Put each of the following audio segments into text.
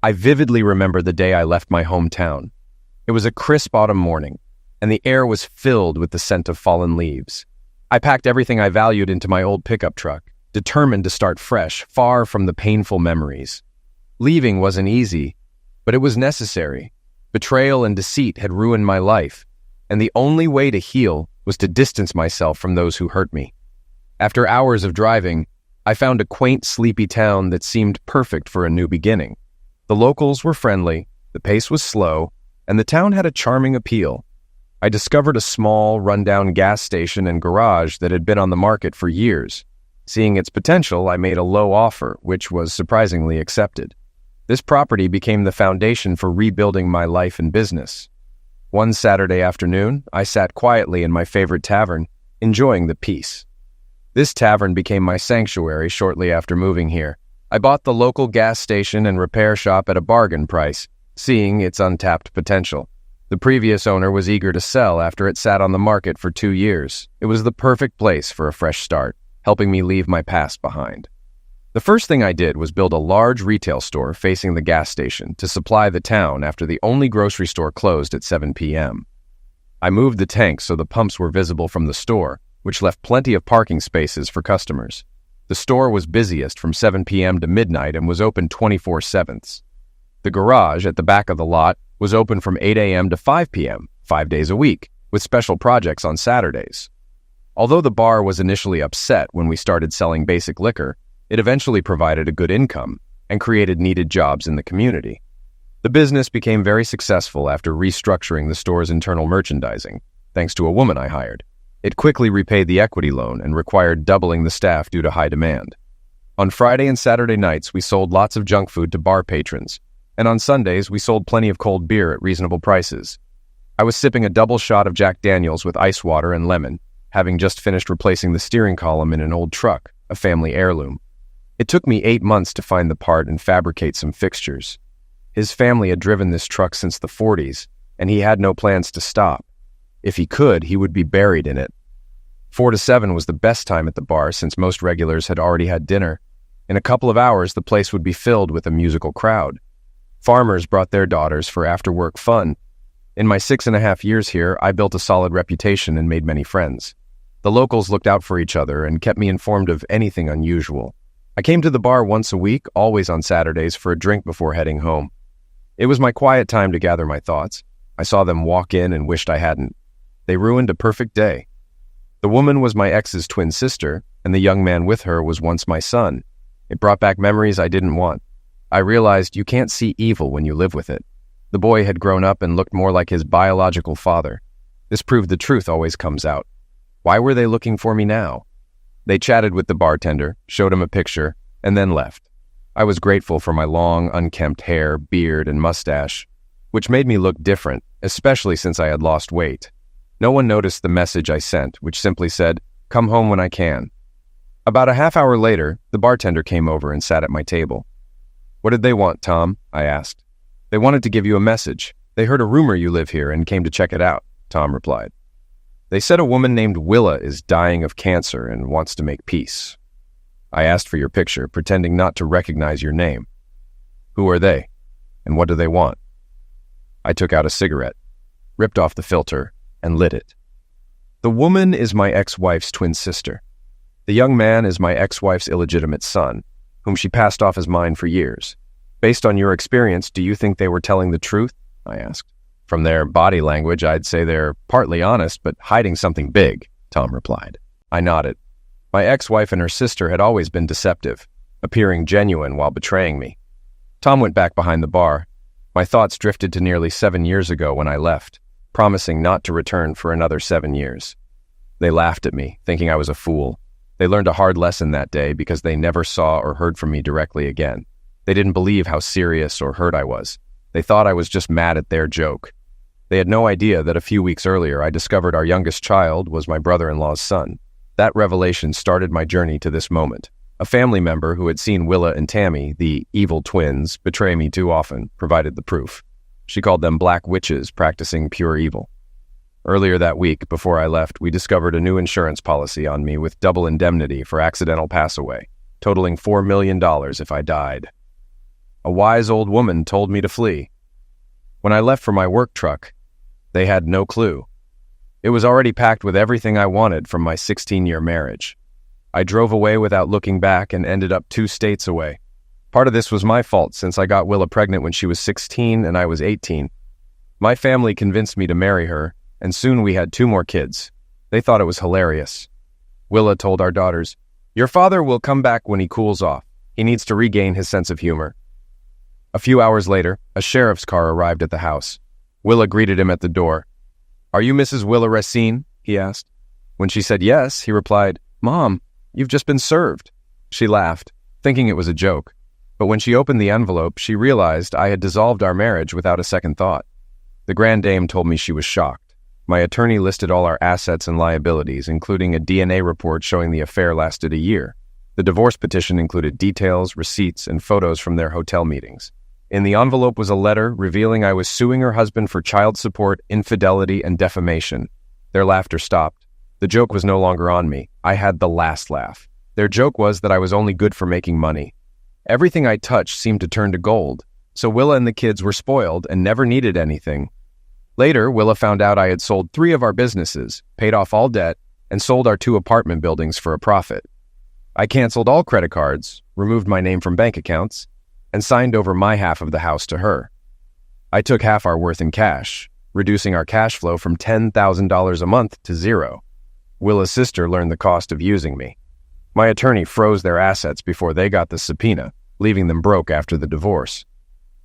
I vividly remember the day I left my hometown. It was a crisp autumn morning, and the air was filled with the scent of fallen leaves. I packed everything I valued into my old pickup truck, determined to start fresh, far from the painful memories. Leaving wasn't easy, but it was necessary. Betrayal and deceit had ruined my life, and the only way to heal was to distance myself from those who hurt me. After hours of driving, I found a quaint, sleepy town that seemed perfect for a new beginning. The locals were friendly, the pace was slow, and the town had a charming appeal. I discovered a small, rundown gas station and garage that had been on the market for years. Seeing its potential, I made a low offer, which was surprisingly accepted. This property became the foundation for rebuilding my life and business. One Saturday afternoon, I sat quietly in my favorite tavern, enjoying the peace. This tavern became my sanctuary shortly after moving here. I bought the local gas station and repair shop at a bargain price, seeing its untapped potential. The previous owner was eager to sell after it sat on the market for 2 years. It was the perfect place for a fresh start, helping me leave my past behind. The first thing I did was build a large retail store facing the gas station to supply the town after the only grocery store closed at 7 p.m. I moved the tanks so the pumps were visible from the store, which left plenty of parking spaces for customers. The store was busiest from 7 p.m. to midnight and was open 24/7. The garage at the back of the lot was open from 8 a.m. to 5 p.m., 5 days a week, with special projects on Saturdays. Although the bar was initially upset when we started selling basic liquor, it eventually provided a good income and created needed jobs in the community. The business became very successful after restructuring the store's internal merchandising, thanks to a woman I hired. It quickly repaid the equity loan and required doubling the staff due to high demand. On Friday and Saturday nights, we sold lots of junk food to bar patrons, and on Sundays, we sold plenty of cold beer at reasonable prices. I was sipping a double shot of Jack Daniels with ice water and lemon, having just finished replacing the steering column in an old truck, a family heirloom. It took me 8 months to find the part and fabricate some fixtures. His family had driven this truck since the 40s, and he had no plans to stop. If he could, he would be buried in it. 4 to 7 was the best time at the bar since most regulars had already had dinner. In a couple of hours, the place would be filled with a musical crowd. Farmers brought their daughters for after-work fun. In my 6.5 years here, I built a solid reputation and made many friends. The locals looked out for each other and kept me informed of anything unusual. I came to the bar once a week, always on Saturdays, for a drink before heading home. It was my quiet time to gather my thoughts. I saw them walk in and wished I hadn't. They ruined a perfect day. The woman was my ex's twin sister, and the young man with her was once my son. It brought back memories I didn't want. I realized you can't see evil when you live with it. The boy had grown up and looked more like his biological father. This proved the truth always comes out. Why were they looking for me now? They chatted with the bartender, showed him a picture, and then left. I was grateful for my long, unkempt hair, beard, and mustache, which made me look different, especially since I had lost weight. No one noticed the message I sent, which simply said, "Come home when I can." About a half hour later, the bartender came over and sat at my table. "What did they want, Tom?" I asked. "They wanted to give you a message. They heard a rumor you live here and came to check it out," Tom replied. "They said a woman named Willa is dying of cancer and wants to make peace." I asked for your picture, pretending not to recognize your name. "Who are they? And what do they want?" I took out a cigarette, ripped off the filter, and lit it. "The woman is my ex-wife's twin sister. The young man is my ex-wife's illegitimate son, whom she passed off as mine for years. Based on your experience, do you think they were telling the truth?" I asked. "From their body language, I'd say they're partly honest, but hiding something big," Tom replied. I nodded. My ex-wife and her sister had always been deceptive, appearing genuine while betraying me. Tom went back behind the bar. My thoughts drifted to nearly 7 years ago when I left, promising not to return for another 7 years. They laughed at me, thinking I was a fool. They learned a hard lesson that day because they never saw or heard from me directly again. They didn't believe how serious or hurt I was. They thought I was just mad at their joke. They had no idea that a few weeks earlier I discovered our youngest child was my brother-in-law's son. That revelation started my journey to this moment. A family member who had seen Willa and Tammy, the evil twins, betray me too often, provided the proof. She called them black witches practicing pure evil. Earlier that week, before I left, we discovered a new insurance policy on me with double indemnity for accidental pass away, totaling $4 million if I died. A wise old woman told me to flee. When I left for my work truck, they had no clue. It was already packed with everything I wanted from my 16-year marriage. I drove away without looking back and ended up 2 states away. Part of this was my fault since I got Willa pregnant when she was 16 and I was 18. My family convinced me to marry her, and soon we had 2 more kids. They thought it was hilarious. Willa told our daughters, "Your father will come back when he cools off. He needs to regain his sense of humor." A few hours later, a sheriff's car arrived at the house. Willa greeted him at the door. "Are you Mrs. Willa Racine?" he asked. When she said yes, he replied, "Mom, you've just been served." She laughed, thinking it was a joke. But when she opened the envelope, she realized I had dissolved our marriage without a second thought. The grand dame told me she was shocked. My attorney listed all our assets and liabilities, including a DNA report showing the affair lasted a year. The divorce petition included details, receipts, and photos from their hotel meetings. In the envelope was a letter revealing I was suing her husband for child support, infidelity, and defamation. Their laughter stopped. The joke was no longer on me. I had the last laugh. Their joke was that I was only good for making money. Everything I touched seemed to turn to gold, so Willa and the kids were spoiled and never needed anything. Later, Willa found out I had sold 3 of our businesses, paid off all debt, and sold our 2 apartment buildings for a profit. I canceled all credit cards, removed my name from bank accounts, and signed over my half of the house to her. I took half our worth in cash, reducing our cash flow from $10,000 a month to 0. Willa's sister learned the cost of using me. My attorney froze their assets before they got the subpoena, leaving them broke after the divorce.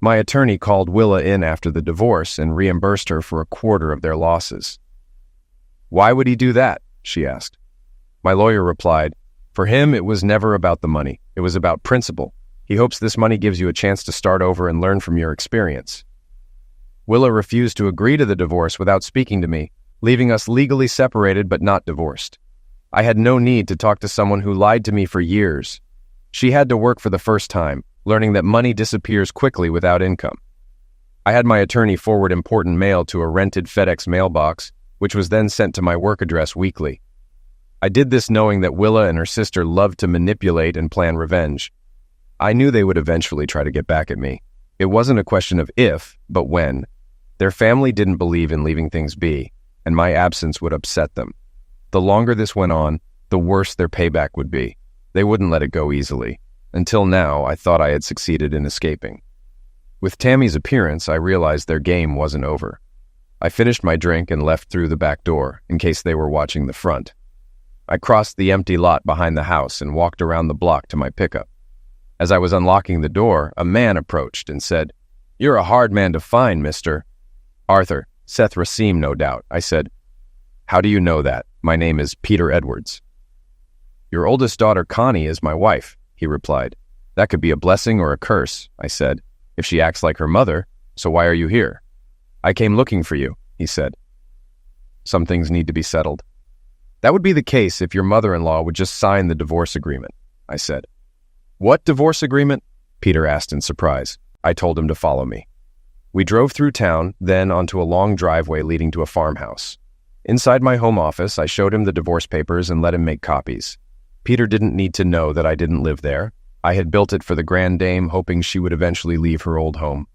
My attorney called Willa in after the divorce and reimbursed her for 1/4 of their losses. "Why would he do that?" she asked. My lawyer replied, "For him, it was never about the money. It was about principle. He hopes this money gives you a chance to start over and learn from your experience." Willa refused to agree to the divorce without speaking to me, leaving us legally separated but not divorced. I had no need to talk to someone who lied to me for years. She had to work for the first time, learning that money disappears quickly without income. I had my attorney forward important mail to a rented FedEx mailbox, which was then sent to my work address weekly. I did this knowing that Willa and her sister loved to manipulate and plan revenge. I knew they would eventually try to get back at me. It wasn't a question of if, but when. Their family didn't believe in leaving things be, and my absence would upset them. The longer this went on, the worse their payback would be. They wouldn't let it go easily. Until now, I thought I had succeeded in escaping. With Tammy's appearance, I realized their game wasn't over. I finished my drink and left through the back door, in case they were watching the front. I crossed the empty lot behind the house and walked around the block to my pickup. As I was unlocking the door, a man approached and said, "You're a hard man to find, mister." "Arthur, Seth Racine, no doubt," I said. "How do you know that? My name is Peter Edwards." "Your oldest daughter, Connie, is my wife," he replied. "That could be a blessing or a curse," I said, "if she acts like her mother, so why are you here?" "I came looking for you," he said. "Some things need to be settled." "That would be the case if your mother-in-law would just sign the divorce agreement," I said. "What divorce agreement?" Peter asked in surprise. I told him to follow me. We drove through town, then onto a long driveway leading to a farmhouse. Inside my home office, I showed him the divorce papers and let him make copies. Peter didn't need to know that I didn't live there. I had built it for the grand dame, hoping she would eventually leave her old home.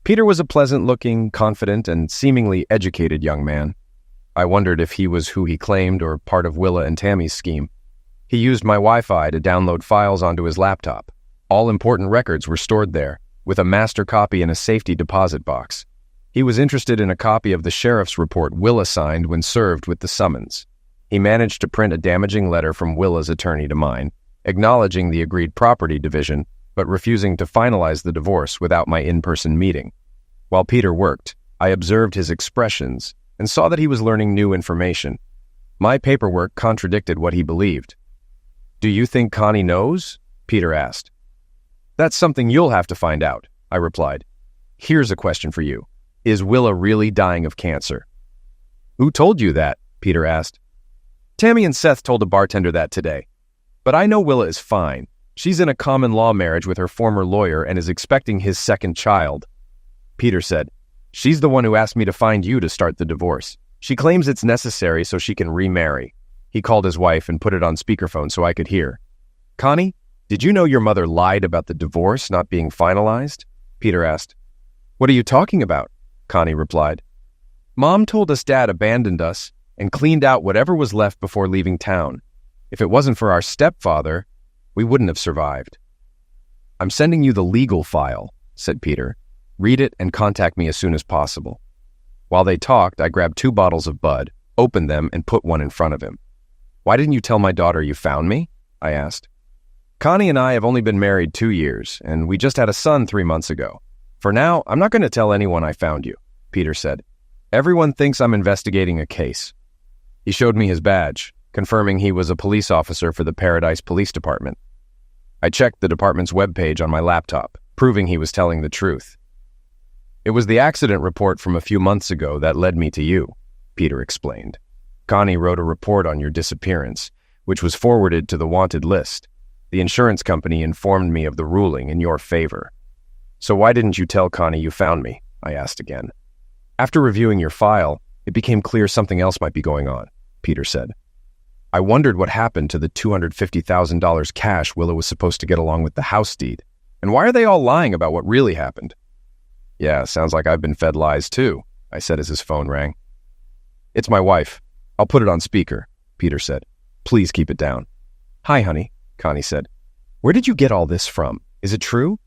Peter was a pleasant-looking, confident, and seemingly educated young man. I wondered if he was who he claimed or part of Willa and Tammy's scheme. He used my Wi-Fi to download files onto his laptop. All important records were stored there, with a master copy in a safety deposit box. He was interested in a copy of the sheriff's report Willa signed when served with the summons. He managed to print a damaging letter from Willa's attorney to mine, acknowledging the agreed property division, but refusing to finalize the divorce without my in-person meeting. While Peter worked, I observed his expressions and saw that he was learning new information. My paperwork contradicted what he believed. "Do you think Connie knows?" Peter asked. "That's something you'll have to find out," I replied. "Here's a question for you. Is Willa really dying of cancer?" "Who told you that?" Peter asked. "Tammy and Seth told a bartender that today. But I know Willa is fine. She's in a common law marriage with her former lawyer and is expecting his second child." Peter said, "She's the one who asked me to find you to start the divorce. She claims it's necessary so she can remarry." He called his wife and put it on speakerphone so I could hear. "Connie, Did you know your mother lied about the divorce not being finalized? Peter asked. What are you talking about? Connie replied. Mom told us Dad abandoned us and cleaned out whatever was left before leaving town. If it wasn't for our stepfather, we wouldn't have survived. I'm sending you the legal file, said Peter. Read it and contact me as soon as possible. While they talked, I grabbed 2 bottles of Bud, opened them, and put one in front of him. Why didn't you tell my daughter you found me? I asked. Connie and I have only been married 2 years, and we just had a son 3 months ago. For now, I'm not going to tell anyone I found you, Peter said. Everyone thinks I'm investigating a case. He showed me his badge, confirming he was a police officer for the Paradise Police Department. I checked the department's webpage on my laptop, proving he was telling the truth. It was the accident report from a few months ago that led me to you, Peter explained. Connie wrote a report on your disappearance, which was forwarded to the wanted list. The insurance company informed me of the ruling in your favor. So why didn't you tell Connie you found me? I asked again. After reviewing your file, it became clear something else might be going on, Peter said. I wondered what happened to the $250,000 cash Willa was supposed to get along with the house deed. And why are they all lying about what really happened? Yeah, sounds like I've been fed lies too, I said as his phone rang. It's my wife. I'll put it on speaker, Peter said. Please keep it down. Hi, honey, Connie said. Where did you get all this from? Is it true?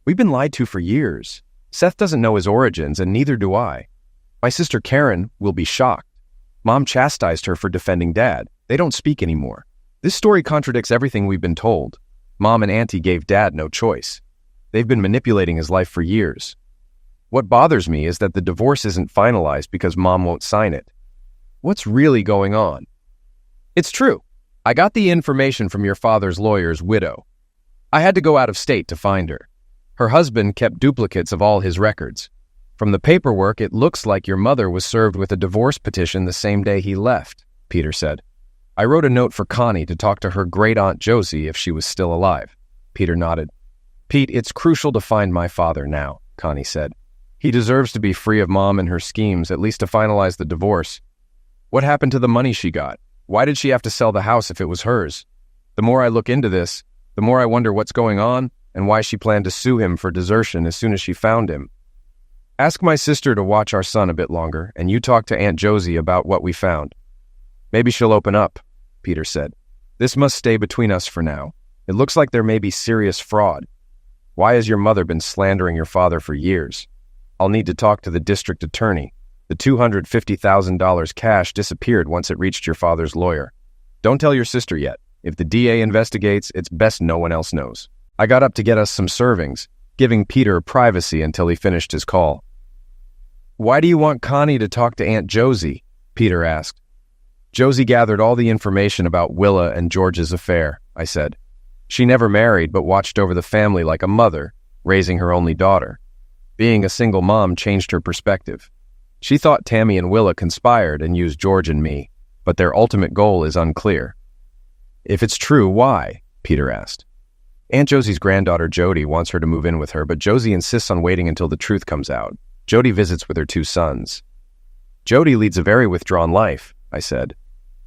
We've been lied to for years. Seth doesn't know his origins, and neither do I. My sister Karen will be shocked. Mom chastised her for defending Dad. They don't speak anymore. This story contradicts everything we've been told. Mom and Auntie gave Dad no choice. They've been manipulating his life for years. What bothers me is that the divorce isn't finalized because Mom won't sign it. What's really going on? It's true. I got the information from your father's lawyer's widow. I had to go out of state to find her. Her husband kept duplicates of all his records. From the paperwork, it looks like your mother was served with a divorce petition the same day he left, Peter said. I wrote a note for Connie to talk to her great-aunt Josie if she was still alive. Peter nodded. Pete, it's crucial to find my father now, Connie said. He deserves to be free of Mom and her schemes, at least to finalize the divorce. What happened to the money she got? Why did she have to sell the house if it was hers? The more I look into this, the more I wonder what's going on and why she planned to sue him for desertion as soon as she found him. Ask my sister to watch our son a bit longer, and you talk to Aunt Josie about what we found. Maybe she'll open up, Peter said. This must stay between us for now. It looks like there may be serious fraud. Why has your mother been slandering your father for years? I'll need to talk to the district attorney. The $250,000 cash disappeared once it reached your father's lawyer. Don't tell your sister yet. If the DA investigates, it's best no one else knows. I got up to get us some servings, giving Peter privacy until he finished his call. Why do you want Connie to talk to Aunt Josie? Peter asked. Josie gathered all the information about Willa and George's affair, I said. She never married but watched over the family like a mother, raising her only daughter. Being a single mom changed her perspective. She thought Tammy and Willa conspired and used George and me, but their ultimate goal is unclear. If it's true, why? Peter asked. Aunt Josie's granddaughter Jody wants her to move in with her, but Josie insists on waiting until the truth comes out. Jody visits with her 2 sons. Jody leads a very withdrawn life, I said.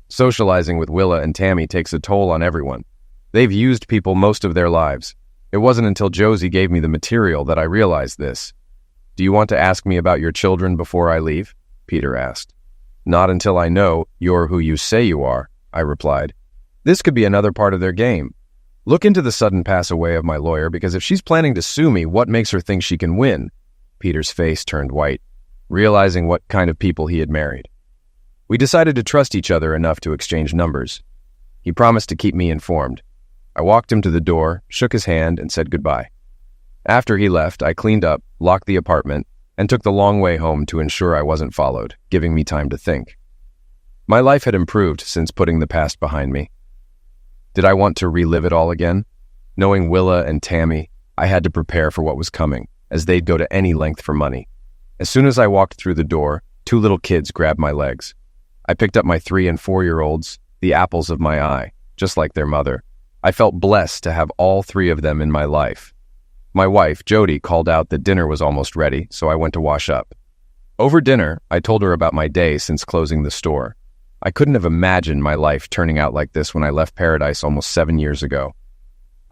Socializing with Willa and Tammy takes a toll on everyone. They've used people most of their lives. It wasn't until Josie gave me the material that I realized this. Do you want to ask me about your children before I leave? Peter asked. Not until I know you're who you say you are, I replied. This could be another part of their game. Look into the sudden pass away of my lawyer, because if she's planning to sue me, what makes her think she can win? Peter's face turned white, realizing what kind of people he had married. We decided to trust each other enough to exchange numbers. He promised to keep me informed. I walked him to the door, shook his hand, and said goodbye. After he left, I cleaned up, locked the apartment, and took the long way home to ensure I wasn't followed, giving me time to think. My life had improved since putting the past behind me. Did I want to relive it all again? Knowing Willa and Tammy, I had to prepare for what was coming, as they'd go to any length for money. As soon as I walked through the door, 2 little kids grabbed my legs. I picked up my 3- and 4-year-olds, the apples of my eye, just like their mother. I felt blessed to have all 3 of them in my life. My wife, Jody, called out that dinner was almost ready, so I went to wash up. Over dinner, I told her about my day since closing the store. I couldn't have imagined my life turning out like this when I left Paradise almost 7 years ago.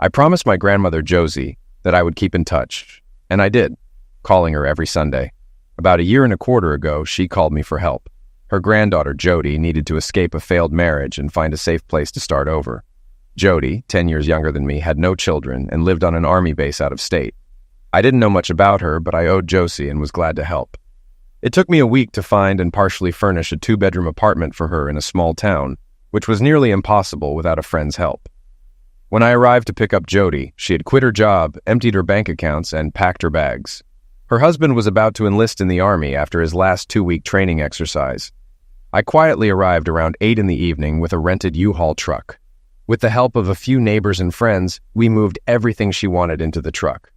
I promised my grandmother Josie that I would keep in touch, and I did, calling her every Sunday. About a year and a quarter ago, she called me for help. Her granddaughter, Jody, needed to escape a failed marriage and find a safe place to start over. Jody, 10 years younger than me, had no children and lived on an army base out of state. I didn't know much about her, but I owed Josie and was glad to help. It took me a week to find and partially furnish a 2-bedroom apartment for her in a small town, which was nearly impossible without a friend's help. When I arrived to pick up Jody, she had quit her job, emptied her bank accounts, and packed her bags. Her husband was about to enlist in the Army after his last 2-week training exercise. I quietly arrived around 8 in the evening with a rented U-Haul truck. With the help of a few neighbors and friends, we moved everything she wanted into the truck.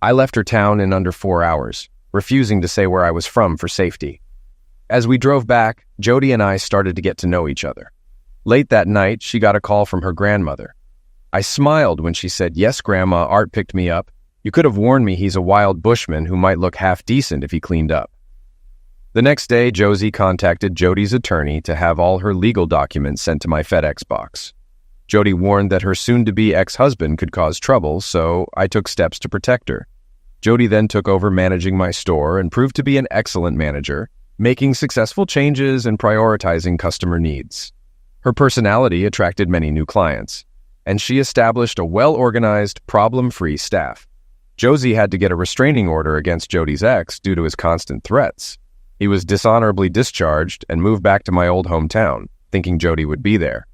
I left her town in under 4 hours, refusing to say where I was from for safety. As we drove back, Jody and I started to get to know each other. Late that night, she got a call from her grandmother. I smiled when she said, "Yes, Grandma, Art picked me up. You could have warned me he's a wild bushman who might look half decent if he cleaned up." The next day, Josie contacted Jody's attorney to have all her legal documents sent to my FedEx box. Jody warned that her soon-to-be ex-husband could cause trouble, so I took steps to protect her. Jody then took over managing my store and proved to be an excellent manager, making successful changes and prioritizing customer needs. Her personality attracted many new clients, and she established a well-organized, problem-free staff. Josie had to get a restraining order against Jody's ex due to his constant threats. He was dishonorably discharged and moved back to my old hometown, thinking Jody would be there.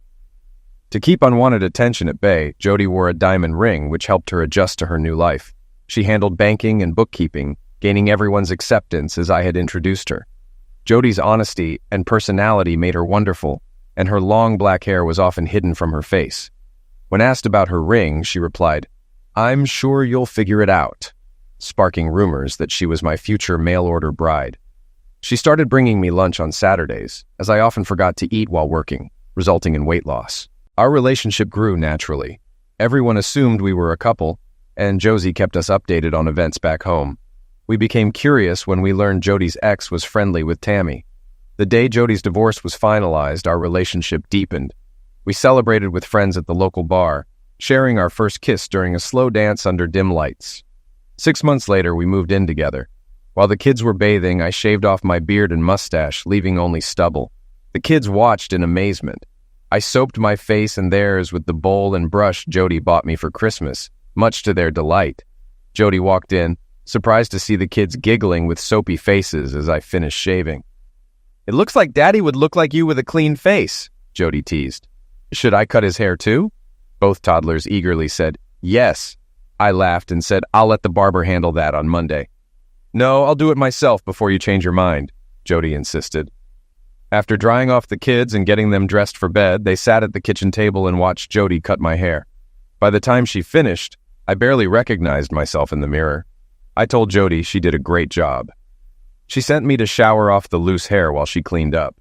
To keep unwanted attention at bay, Jody wore a diamond ring, which helped her adjust to her new life. She handled banking and bookkeeping, gaining everyone's acceptance as I had introduced her. Jody's honesty and personality made her wonderful, and her long black hair was often hidden from her face. When asked about her ring, she replied, "I'm sure you'll figure it out," sparking rumors that she was my future mail-order bride. She started bringing me lunch on Saturdays, as I often forgot to eat while working, resulting in weight loss. Our relationship grew naturally. Everyone assumed we were a couple, and Josie kept us updated on events back home. We became curious when we learned Jody's ex was friendly with Tammy. The day Jody's divorce was finalized, our relationship deepened. We celebrated with friends at the local bar, sharing our first kiss during a slow dance under dim lights. 6 months later, we moved in together. While the kids were bathing, I shaved off my beard and mustache, leaving only stubble. The kids watched in amazement. I soaped my face and theirs with the bowl and brush Jody bought me for Christmas, much to their delight. Jody walked in, surprised to see the kids giggling with soapy faces as I finished shaving. "It looks like Daddy would look like you with a clean face," Jody teased. "Should I cut his hair too?" Both toddlers eagerly said, "Yes." I laughed and said, "I'll let the barber handle that on Monday." "No, I'll do it myself before you change your mind," Jody insisted. After drying off the kids and getting them dressed for bed, they sat at the kitchen table and watched Jody cut my hair. By the time she finished, I barely recognized myself in the mirror. I told Jody she did a great job. She sent me to shower off the loose hair while she cleaned up.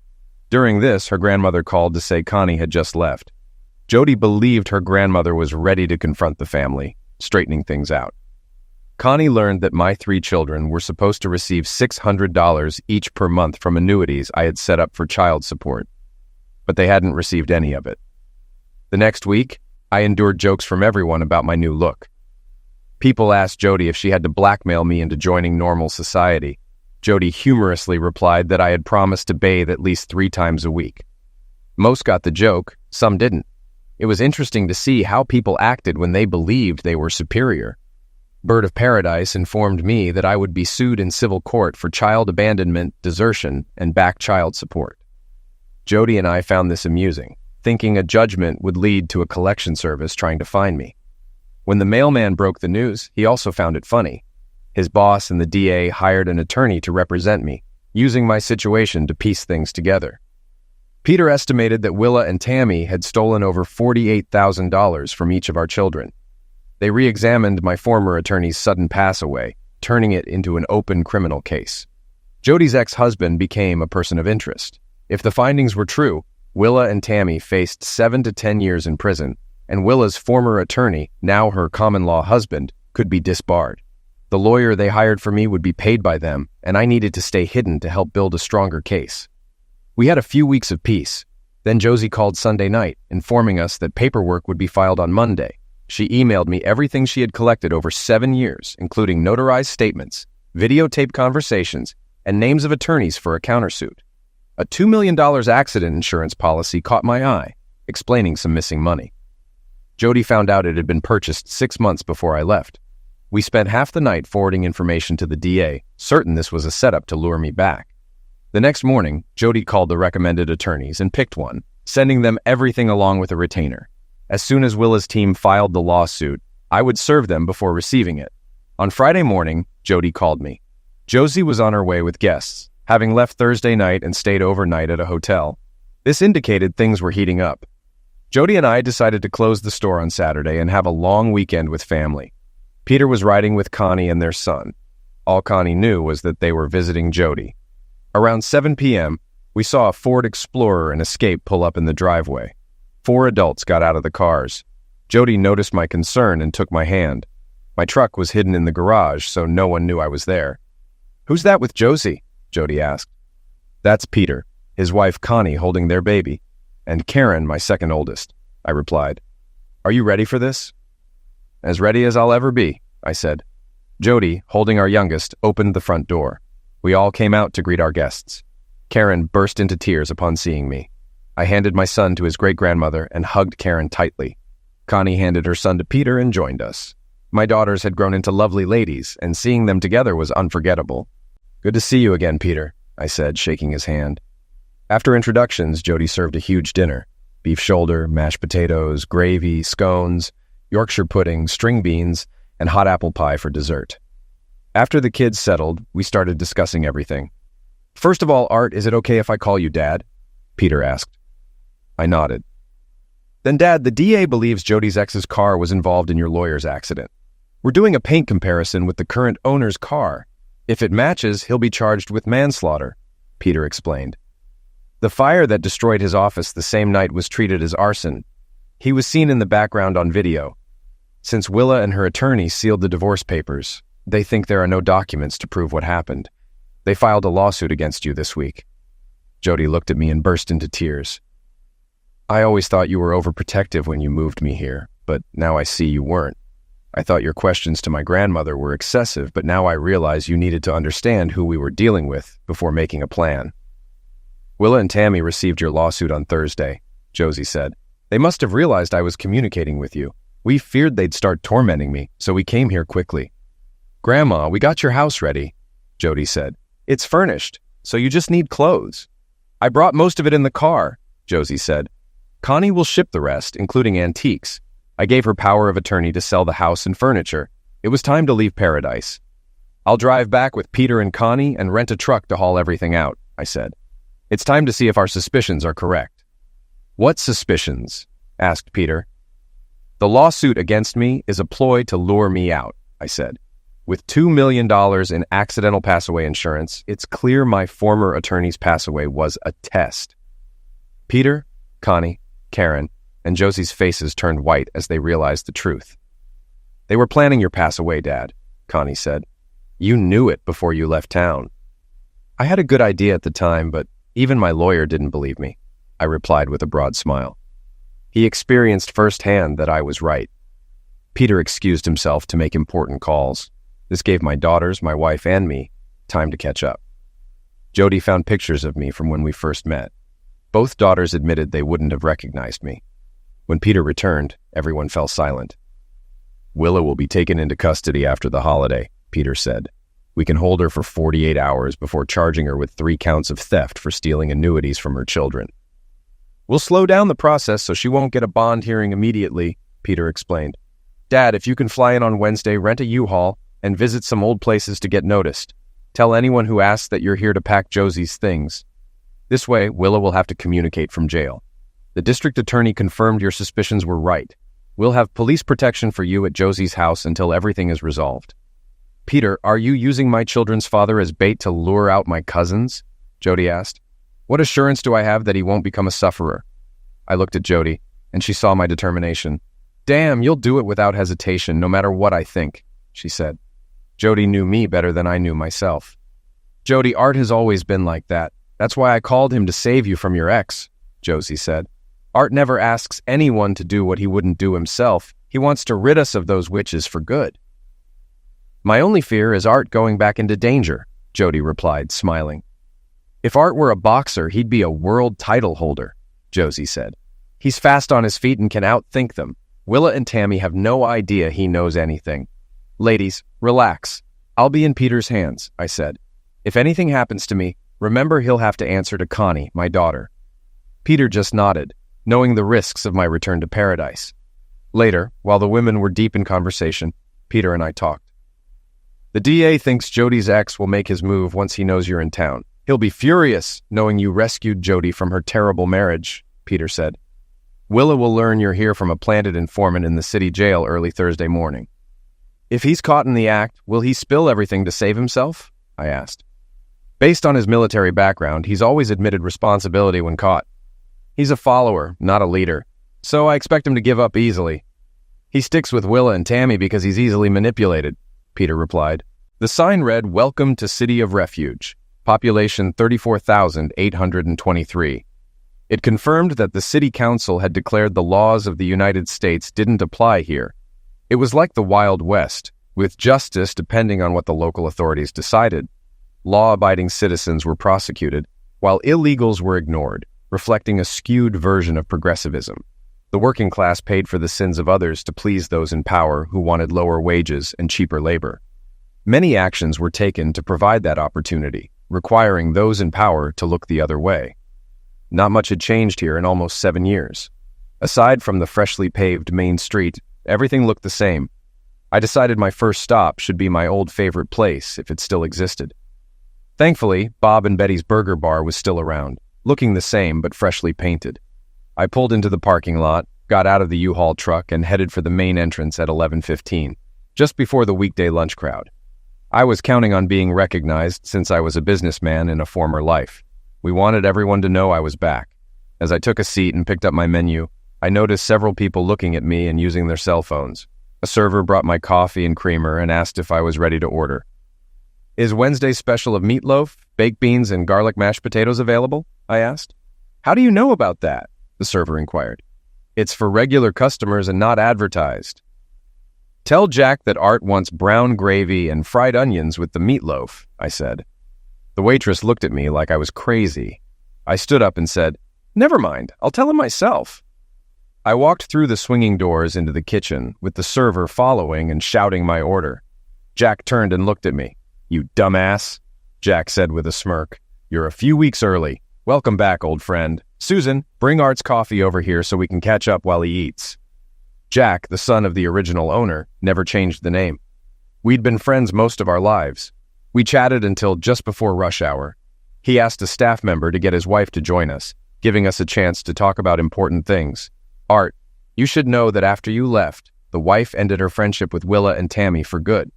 During this, her grandmother called to say Connie had just left. Jody believed her grandmother was ready to confront the family, straightening things out. Connie learned that my 3 children were supposed to receive $600 each per month from annuities I had set up for child support, but they hadn't received any of it. The next week, I endured jokes from everyone about my new look. People asked Jody if she had to blackmail me into joining normal society. Jody humorously replied that I had promised to bathe at least 3 times a week. Most got the joke, some didn't. It was interesting to see how people acted when they believed they were superior. Bird of Paradise informed me that I would be sued in civil court for child abandonment, desertion, and back child support. Jody and I found this amusing, thinking a judgment would lead to a collection service trying to find me. When the mailman broke the news, he also found it funny. His boss and the DA hired an attorney to represent me, using my situation to piece things together. Peter estimated that Willa and Tammy had stolen over $48,000 from each of our children. They re-examined my former attorney's sudden pass-away, turning it into an open criminal case. Jody's ex-husband became a person of interest. If the findings were true, Willa and Tammy faced 7 to 10 years in prison, and Willa's former attorney, now her common-law husband, could be disbarred. The lawyer they hired for me would be paid by them, and I needed to stay hidden to help build a stronger case. We had a few weeks of peace. Then Josie called Sunday night, informing us that paperwork would be filed on Monday. She emailed me everything she had collected over 7 years, including notarized statements, videotaped conversations, and names of attorneys for a countersuit. A $2 million accident insurance policy caught my eye, explaining some missing money. Jody found out it had been purchased 6 months before I left. We spent half the night forwarding information to the DA, certain this was a setup to lure me back. The next morning, Jody called the recommended attorneys and picked one, sending them everything along with a retainer. As soon as Willa's team filed the lawsuit, I would serve them before receiving it. On Friday morning, Jody called me. Josie was on her way with guests, having left Thursday night and stayed overnight at a hotel. This indicated things were heating up. Jody and I decided to close the store on Saturday and have a long weekend with family. Peter was riding with Connie and their son. All Connie knew was that they were visiting Jody. Around 7 p.m., we saw a Ford Explorer and Escape pull up in the driveway. 4 adults got out of the cars. Jody noticed my concern and took my hand. My truck was hidden in the garage, so no one knew I was there. "Who's that with Josie?" Jody asked. "That's Peter, his wife Connie holding their baby, and Karen, my second oldest," I replied. "Are you ready for this?" "As ready as I'll ever be," I said. Jody, holding our youngest, opened the front door. We all came out to greet our guests. Karen burst into tears upon seeing me. I handed my son to his great-grandmother and hugged Karen tightly. Connie handed her son to Peter and joined us. My daughters had grown into lovely ladies, and seeing them together was unforgettable. "Good to see you again, Peter," I said, shaking his hand. After introductions, Jody served a huge dinner. Beef shoulder, mashed potatoes, gravy, scones, Yorkshire pudding, string beans, and hot apple pie for dessert. After the kids settled, we started discussing everything. "First of all, Art, is it okay if I call you Dad?" Peter asked. I nodded. "Then, Dad, the DA believes Jody's ex's car was involved in your lawyer's accident. We're doing a paint comparison with the current owner's car. If it matches, he'll be charged with manslaughter," Peter explained. "The fire that destroyed his office the same night was treated as arson. He was seen in the background on video. Since Willa and her attorney sealed the divorce papers, they think there are no documents to prove what happened. They filed a lawsuit against you this week." Jody looked at me and burst into tears. "I always thought you were overprotective when you moved me here, but now I see you weren't. I thought your questions to my grandmother were excessive, but now I realize you needed to understand who we were dealing with before making a plan." "Willa and Tammy received your lawsuit on Thursday," Josie said. "They must have realized I was communicating with you. We feared they'd start tormenting me, so we came here quickly." "Grandma, we got your house ready," Jody said. "It's furnished, so you just need clothes." "I brought most of it in the car," Josie said. "Connie will ship the rest, including antiques. I gave her power of attorney to sell the house and furniture. It was time to leave paradise. I'll drive back with Peter and Connie and rent a truck to haul everything out," I said. "It's time to see if our suspicions are correct." "What suspicions?" asked Peter. "The lawsuit against me is a ploy to lure me out," I said. "With $2 million in accidental pass-away insurance, it's clear my former attorney's pass-away was a test." Peter, Connie, Karen, and Josie's faces turned white as they realized the truth. "They were planning your pass-away, Dad," Connie said. "You knew it before you left town." "I had a good idea at the time, but even my lawyer didn't believe me," I replied with a broad smile. He experienced firsthand that I was right. Peter excused himself to make important calls. This gave my daughters, my wife, and me time to catch up. Jody found pictures of me from when we first met. Both daughters admitted they wouldn't have recognized me. When Peter returned, everyone fell silent. "Willa will be taken into custody after the holiday," Peter said. "We can hold her for 48 hours before charging her with 3 counts of theft for stealing annuities from her children." "We'll slow down the process so she won't get a bond hearing immediately," Peter explained. "Dad, if you can fly in on Wednesday, rent a U-Haul and visit some old places to get noticed. Tell anyone who asks that you're here to pack Josie's things. This way, Willa will have to communicate from jail. The district attorney confirmed your suspicions were right. We'll have police protection for you at Josie's house until everything is resolved." "Peter, are you using my children's father as bait to lure out my cousins?" Jody asked. "What assurance do I have that he won't become a sufferer?" I looked at Jody, and she saw my determination. "Damn, you'll do it without hesitation, no matter what I think," she said. Jody knew me better than I knew myself. "Jody, Art has always been like that. That's why I called him to save you from your ex," Josie said. Art never asks anyone to do what he wouldn't do himself. He wants to rid us of those witches for good. My only fear is Art going back into danger, Jody replied, smiling. If Art were a boxer, he'd be a world title holder, Josie said. He's fast on his feet and can outthink them. Willa and Tammy have no idea he knows anything. Ladies, relax. I'll be in Peter's hands, I said. If anything happens to me, remember he'll have to answer to Connie, my daughter. Peter just nodded, knowing the risks of my return to paradise. Later, while the women were deep in conversation, Peter and I talked. The DA thinks Jody's ex will make his move once he knows you're in town. He'll be furious knowing you rescued Jody from her terrible marriage, Peter said. Willa will learn you're here from a planted informant in the city jail early Thursday morning. If he's caught in the act, will he spill everything to save himself? I asked. Based on his military background, he's always admitted responsibility when caught. He's a follower, not a leader, so I expect him to give up easily. He sticks with Willa and Tammy because he's easily manipulated, Peter replied. The sign read, "Welcome to City of Refuge, population 34,823. It confirmed that the city council had declared the laws of the United States didn't apply here. It was like the Wild West, with justice depending on what the local authorities decided. Law-abiding citizens were prosecuted, while illegals were ignored, reflecting a skewed version of progressivism. The working class paid for the sins of others to please those in power who wanted lower wages and cheaper labor. Many actions were taken to provide that opportunity, requiring those in power to look the other way. Not much had changed here in almost 7 years. Aside from the freshly paved main street, everything looked the same. I decided my first stop should be my old favorite place, if it still existed. Thankfully, Bob and Betty's Burger Bar was still around, looking the same but freshly painted. I pulled into the parking lot, got out of the U-Haul truck, and headed for the main entrance at 11:15, just before the weekday lunch crowd. I was counting on being recognized since I was a businessman in a former life. We wanted everyone to know I was back. As I took a seat and picked up my menu, I noticed several people looking at me and using their cell phones. A server brought my coffee and creamer and asked if I was ready to order. Is Wednesday's special of meatloaf, baked beans, and garlic mashed potatoes available? I asked. How do you know about that? The server inquired. It's for regular customers and not advertised. Tell Jack that Art wants brown gravy and fried onions with the meatloaf, I said. The waitress looked at me like I was crazy. I stood up and said, Never mind, I'll tell him myself. I walked through the swinging doors into the kitchen, with the server following and shouting my order. Jack turned and looked at me. You dumbass, Jack said with a smirk. You're a few weeks early. Welcome back, old friend. Susan, bring Art's coffee over here so we can catch up while he eats. Jack, the son of the original owner, never changed the name. We'd been friends most of our lives. We chatted until just before rush hour. He asked a staff member to get his wife to join us, giving us a chance to talk about important things. Art, you should know that after you left, the wife ended her friendship with Willa and Tammy for good.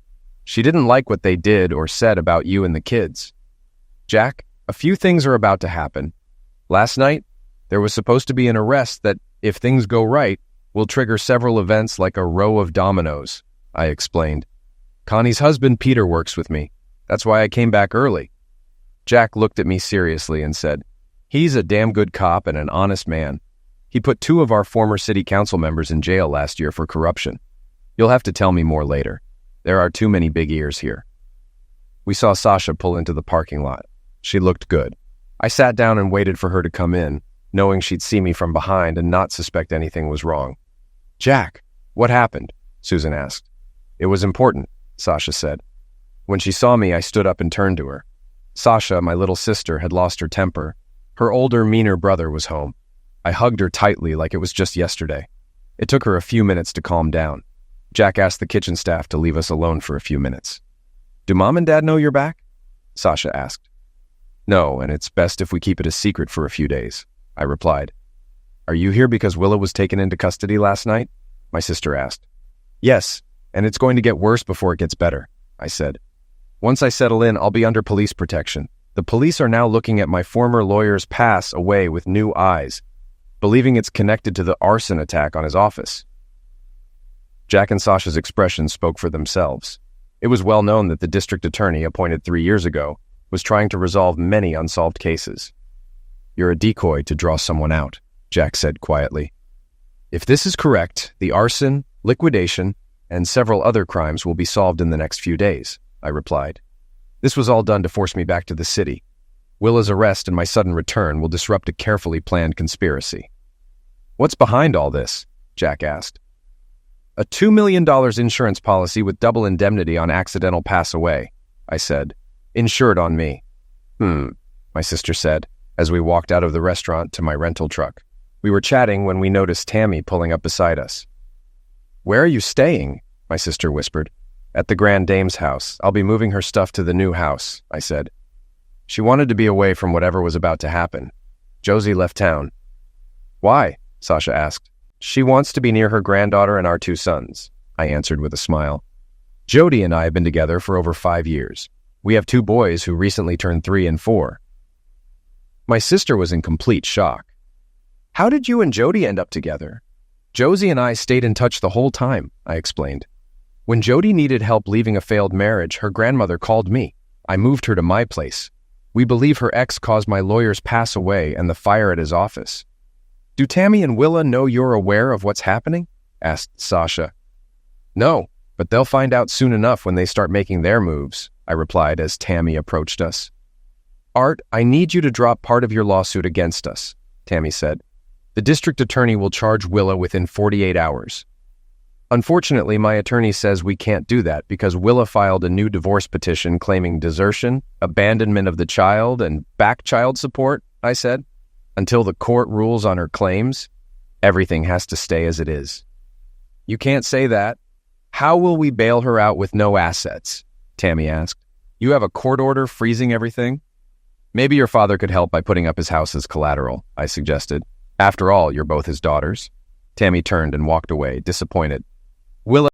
She didn't like what they did or said about you and the kids. Jack, a few things are about to happen. Last night, there was supposed to be an arrest that, if things go right, will trigger several events like a row of dominoes, I explained. Connie's husband, Peter, works with me. That's why I came back early. Jack looked at me seriously and said, He's a damn good cop and an honest man. He put 2 of our former city council members in jail last year for corruption. You'll have to tell me more later. There are too many big ears here. We saw Sasha pull into the parking lot. She looked good. I sat down and waited for her to come in, knowing she'd see me from behind and not suspect anything was wrong. Jack, what happened? Susan asked. It was important, Sasha said. When she saw me, I stood up and turned to her. Sasha, my little sister, had lost her temper. Her older, meaner brother was home. I hugged her tightly like it was just yesterday. It took her a few minutes to calm down. Jack asked the kitchen staff to leave us alone for a few minutes. Do Mom and Dad know you're back? Sasha asked. No, and it's best if we keep it a secret for a few days, I replied. Are you here because Willa was taken into custody last night? My sister asked. Yes, and it's going to get worse before it gets better, I said. Once I settle in, I'll be under police protection. The police are now looking at my former lawyer's pass away with new eyes, believing it's connected to the arson attack on his office. Jack and Sasha's expressions spoke for themselves. It was well known that the district attorney appointed 3 years ago was trying to resolve many unsolved cases. You're a decoy to draw someone out, Jack said quietly. If this is correct, the arson, liquidation, and several other crimes will be solved in the next few days, I replied. This was all done to force me back to the city. Willa's arrest and my sudden return will disrupt a carefully planned conspiracy. What's behind all this? Jack asked. A $2 million insurance policy with double indemnity on accidental pass away, I said. Insured on me. My sister said, as we walked out of the restaurant to my rental truck. We were chatting when we noticed Tammy pulling up beside us. Where are you staying? My sister whispered. At the Grand Dame's house. I'll be moving her stuff to the new house, I said. She wanted to be away from whatever was about to happen. Josie left town. Why? Sasha asked. She wants to be near her granddaughter and our 2 sons, I answered with a smile. Jody and I have been together for over 5 years. We have 2 boys who recently turned 3 and 4. My sister was in complete shock. How did you and Jody end up together? Josie and I stayed in touch the whole time, I explained. When Jody needed help leaving a failed marriage, her grandmother called me. I moved her to my place. We believe her ex caused my lawyer's pass away and the fire at his office. Do Tammy and Willa know you're aware of what's happening? Asked Sasha. No, but they'll find out soon enough when they start making their moves, I replied as Tammy approached us. Art, I need you to drop part of your lawsuit against us, Tammy said. The district attorney will charge Willa within 48 hours. Unfortunately, my attorney says we can't do that because Willa filed a new divorce petition claiming desertion, abandonment of the child, and back child support, I said. Until the court rules on her claims, everything has to stay as it is. You can't say that. How will we bail her out with no assets? Tammy asked. You have a court order freezing everything? Maybe your father could help by putting up his house as collateral, I suggested. After all, you're both his daughters. Tammy turned and walked away, disappointed. Willa